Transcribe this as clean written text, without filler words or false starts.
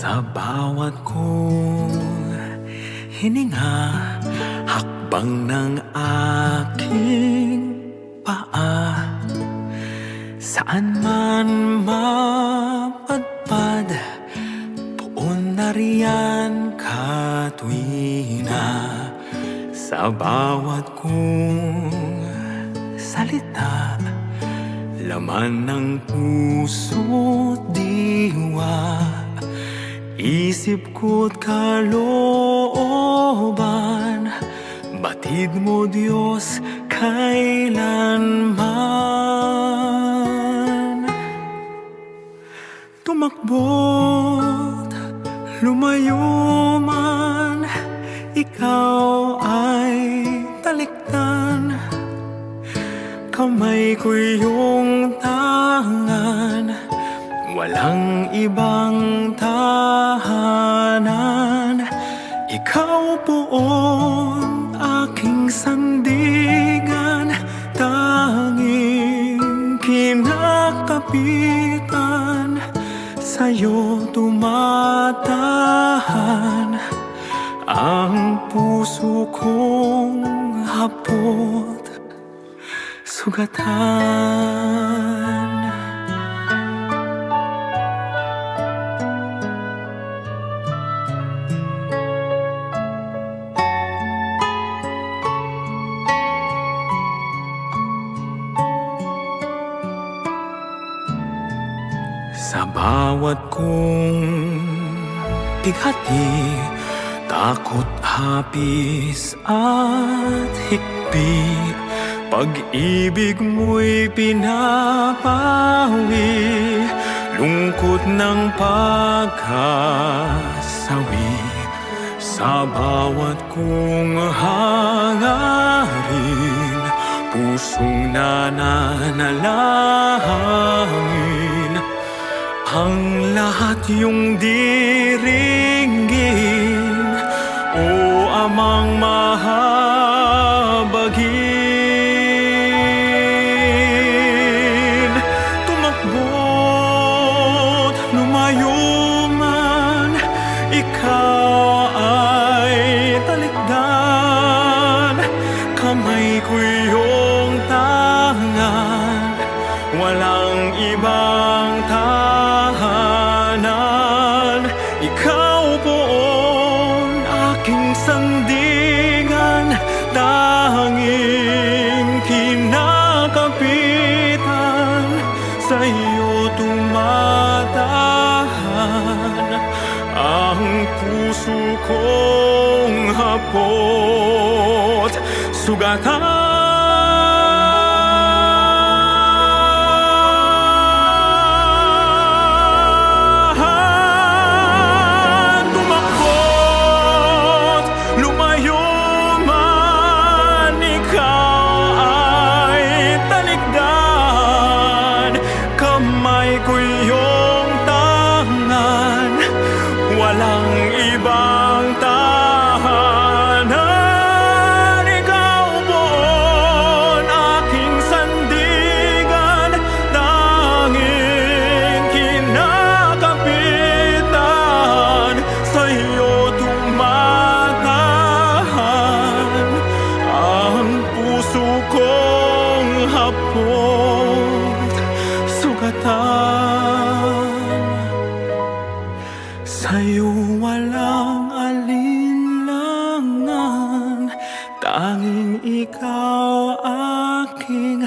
Sa bawat kong hininga, hakbang ng aking paa, saan man mapadpad, doon na riyan ka tuwina. Sa bawat kong salita, laman ng puso't diwa, isip ko't kalooban, batid mo Diyos kailanman. Tumakbo't lumayo man, ikaw ay talikdan, kamay ko iyong tangan, walang ibang tahanan. Ikaw poon aking sandigan, tanging kinakapitan, sa'yo tumatahan ang puso kong hapot sugatan. Sa bawat kong pighati, takot, hapis at hikbi, pag-ibig mo'y pinapawi, lungkot ng pagkasawi. Sa bawat kong hangarin, pusong nananalangin, ang lahat iyong diringgin, o Amang mahabagin. Tumakbo't lumayo man, ikaw ay talikdan, kamay ko iyong tangan, walang ibang tahanan. Ikaw poon aking sandigan, tanging kinakapitan, sa iyo tumatahan ang puso kong hapot sugatan. Kamay ko iyong tangan, walang ibang tahanan. Ikaw poon aking sandigan, tanging kinakapitan, sa iyo tumatahan ang puso kong hapot sugatan. Sa'yo walang alinlangan, tanging ikaw aking